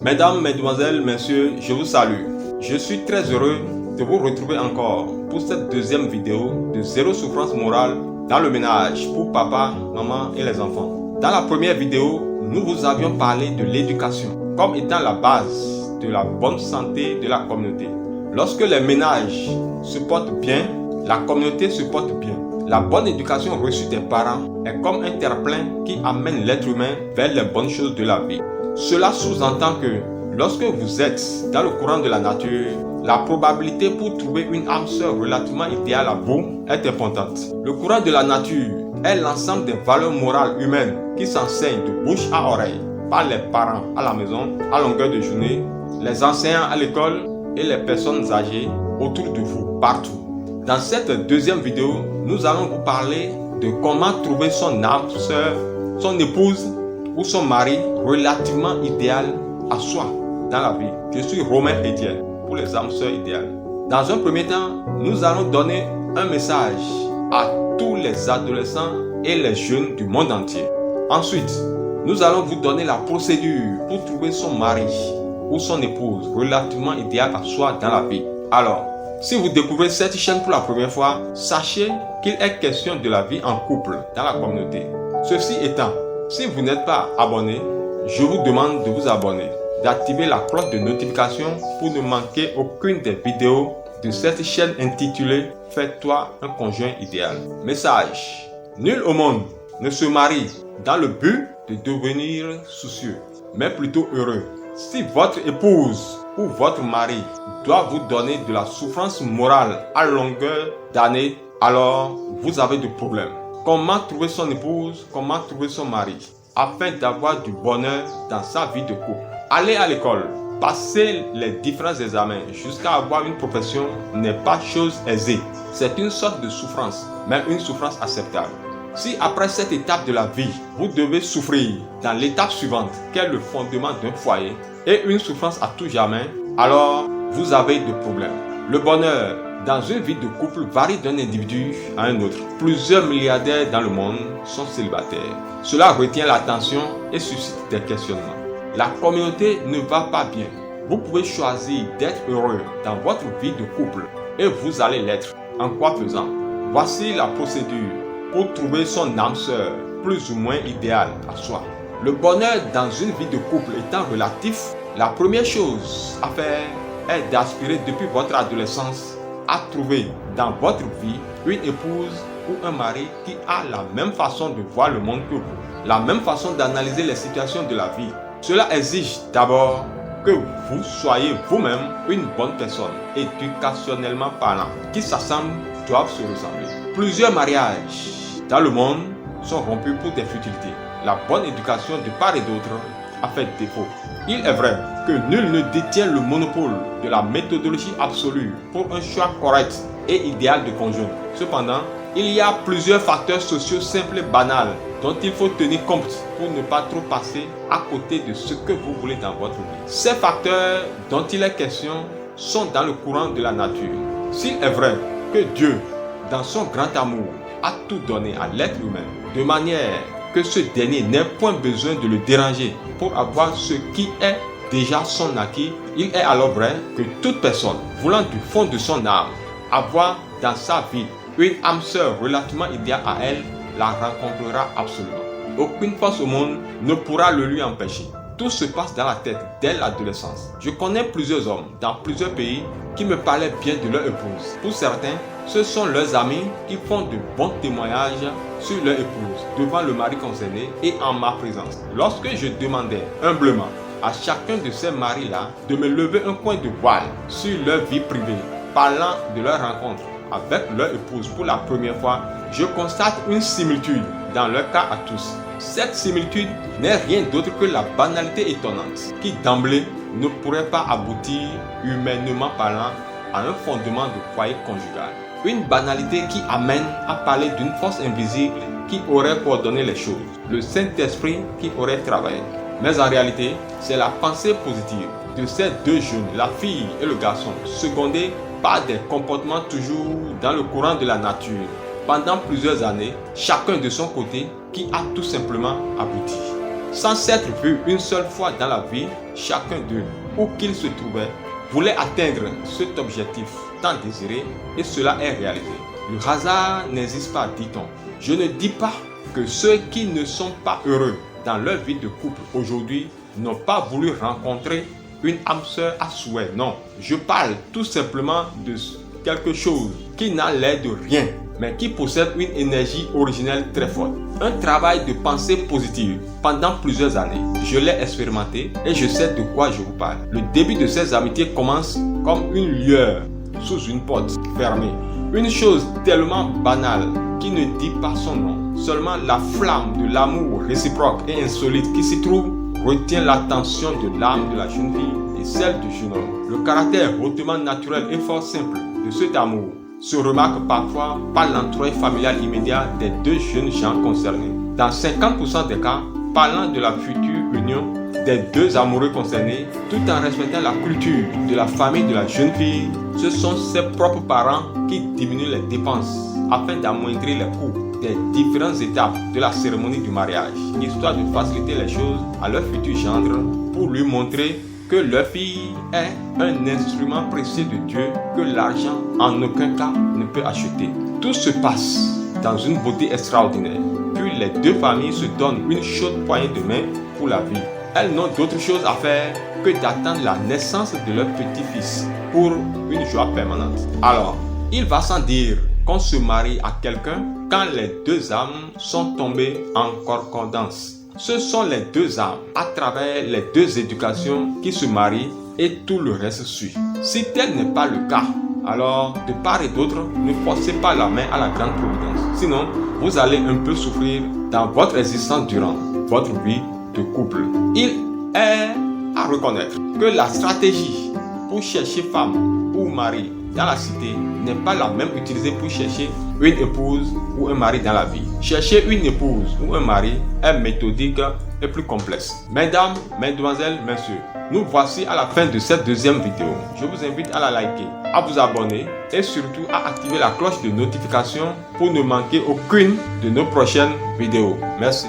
Mesdames, Mesdemoiselles, Messieurs, je vous salue. Je suis très heureux de vous retrouver encore pour cette deuxième vidéo de zéro souffrance morale dans le ménage pour papa, maman et les enfants. Dans la première vidéo, nous vous avions parlé de l'éducation comme étant la base de la bonne santé de la communauté. Lorsque les ménages se portent bien, la communauté se porte bien. La bonne éducation reçue des parents est comme un terre-plein qui amène l'être humain vers les bonnes choses de la vie. Cela sous-entend que lorsque vous êtes dans le courant de la nature, la probabilité pour trouver une âme sœur relativement idéale à vous est importante. Le courant de la nature est l'ensemble des valeurs morales humaines qui s'enseignent de bouche à oreille par les parents à la maison, à longueur de journée, les enseignants à l'école et les personnes âgées autour de vous, partout. Dans cette deuxième vidéo, nous allons vous parler de comment trouver son âme sœur, son épouse ou son mari relativement idéal à soi dans la vie. Je suis Romain Etienne pour les âmes sœurs idéales. Dans un premier temps, nous allons donner un message à tous les adolescents et les jeunes du monde entier. Ensuite, nous allons vous donner la procédure pour trouver son mari ou son épouse relativement idéal à soi dans la vie. Alors, si vous découvrez cette chaîne pour la première fois, sachez qu'il est question de la vie en couple dans la communauté. Ceci étant, si vous n'êtes pas abonné, je vous demande de vous abonner, d'activer la cloche de notification pour ne manquer aucune des vidéos de cette chaîne intitulée « Fais-toi un conjoint idéal ». Message: nul au monde ne se marie dans le but de devenir soucieux, mais plutôt heureux. Si votre épouse ou votre mari doit vous donner de la souffrance morale à longueur d'année, alors vous avez des problèmes. Comment trouver son épouse, comment trouver son mari afin d'avoir du bonheur dans sa vie de couple? Aller à l'école, passer les différents examens jusqu'à avoir une profession n'est pas chose aisée. C'est une sorte de souffrance, mais une souffrance acceptable. Si après cette étape de la vie, vous devez souffrir dans l'étape suivante, qui est le fondement d'un foyer, et une souffrance à tout jamais, alors vous avez des problèmes. Le bonheur dans une vie de couple varie d'un individu à un autre. Plusieurs milliardaires dans le monde sont célibataires. Cela retient l'attention et suscite des questionnements. La communauté ne va pas bien. Vous pouvez choisir d'être heureux dans votre vie de couple et vous allez l'être. En quoi faisant? Voici la procédure pour trouver son âme sœur plus ou moins idéale à soi. Le bonheur dans une vie de couple étant relatif, la première chose à faire est d'aspirer depuis votre adolescence à trouver dans votre vie une épouse ou un mari qui a la même façon de voir le monde que vous, la même façon d'analyser les situations de la vie. Cela exige d'abord que vous soyez vous-même une bonne personne, éducationnellement parlant, qui s'assemblent doivent se ressembler. Plusieurs mariages dans le monde sont rompus pour des futilités. La bonne éducation de part et d'autre a fait défaut. Il est vrai que nul ne détient le monopole de la méthodologie absolue pour un choix correct et idéal de conjoint. Cependant, il y a plusieurs facteurs sociaux simples et banals dont il faut tenir compte pour ne pas trop passer à côté de ce que vous voulez dans votre vie. Ces facteurs dont il est question sont dans le courant de la nature. S'il est vrai que Dieu, dans son grand amour, a tout donné à l'être humain de manière que ce dernier n'ait point besoin de le déranger pour avoir ce qui est déjà son acquis, il est alors vrai que toute personne voulant du fond de son âme avoir dans sa vie une âme sœur relativement idéale à elle, la rencontrera absolument. Aucune force au monde ne pourra le lui empêcher. Tout se passe dans la tête dès l'adolescence. Je connais plusieurs hommes dans plusieurs pays qui me parlaient bien de leur épouse. Pour certains, ce sont leurs amis qui font de bons témoignages sur leur épouse devant le mari concerné et en ma présence. Lorsque je demandais humblement à chacun de ces maris-là de me lever un coin de voile sur leur vie privée, parlant de leur rencontre avec leur épouse pour la première fois, je constate une similitude dans leur cas à tous. Cette similitude n'est rien d'autre que la banalité étonnante qui d'emblée ne pourrait pas aboutir humainement parlant à un fondement de foyer conjugal. Une banalité qui amène à parler d'une force invisible qui aurait coordonné les choses, le Saint-Esprit qui aurait travaillé. Mais en réalité, c'est la pensée positive de ces deux jeunes, la fille et le garçon, secondés par des comportements toujours dans le courant de la nature, pendant plusieurs années, chacun de son côté, qui a tout simplement abouti. sans s'être vu une seule fois dans la vie, chacun d'eux, où qu'il se trouvait, voulait atteindre cet objectif tant désiré et cela est réalisé. Le hasard n'existe pas, dit-on. Je ne dis pas que ceux qui ne sont pas heureux dans leur vie de couple aujourd'hui n'ont pas voulu rencontrer une âme sœur à souhait. Non, je parle tout simplement de quelque chose qui n'a l'air de rien, mais qui possède une énergie originelle très forte. Un travail de pensée positive pendant plusieurs années. Je l'ai expérimenté et je sais de quoi je vous parle. Le début de ces amitiés commence comme une lueur sous une porte fermée. Une chose tellement banale qui ne dit pas son nom. Seulement la flamme de l'amour réciproque et insolite qui s'y trouve retient l'attention de l'âme de la jeune fille et celle du jeune homme. Le caractère hautement naturel et fort simple de cet amour se remarque parfois par l'entourage familial immédiat des deux jeunes gens concernés. Dans 50% des cas, parlant de la future union des deux amoureux concernés, tout en respectant la culture de la famille de la jeune fille, ce sont ses propres parents qui diminuent les dépenses afin d'amoindrir les coûts des différentes étapes de la cérémonie du mariage, histoire de faciliter les choses à leur futur gendre pour lui montrer que leur fille est un instrument précieux de Dieu que l'argent en aucun cas ne peut acheter. Tout se passe dans une beauté extraordinaire. Puis les deux familles se donnent une chaude poignée de main pour la vie. Elles n'ont d'autre chose à faire que d'attendre la naissance de leur petit-fils pour une joie permanente. Alors, il va sans dire qu'on se marie à quelqu'un quand les deux âmes sont tombées en concordance. Ce sont les deux âmes, à travers les deux éducations, qui se marient et tout le reste suit. Si tel n'est pas le cas, alors de part et d'autre, ne forcez pas la main à la grande providence. Sinon, vous allez un peu souffrir dans votre existence durant votre vie de couple. Il est à reconnaître que la stratégie pour chercher femme ou mari dans la cité n'est pas la même utilisée pour chercher une épouse ou un mari dans la vie. Chercher une épouse ou un mari est méthodique et plus complexe. Mesdames, mesdemoiselles, messieurs, nous voici à la fin de cette deuxième vidéo. Je vous invite à la liker, à vous abonner et surtout à activer la cloche de notification pour ne manquer aucune de nos prochaines vidéos. Merci.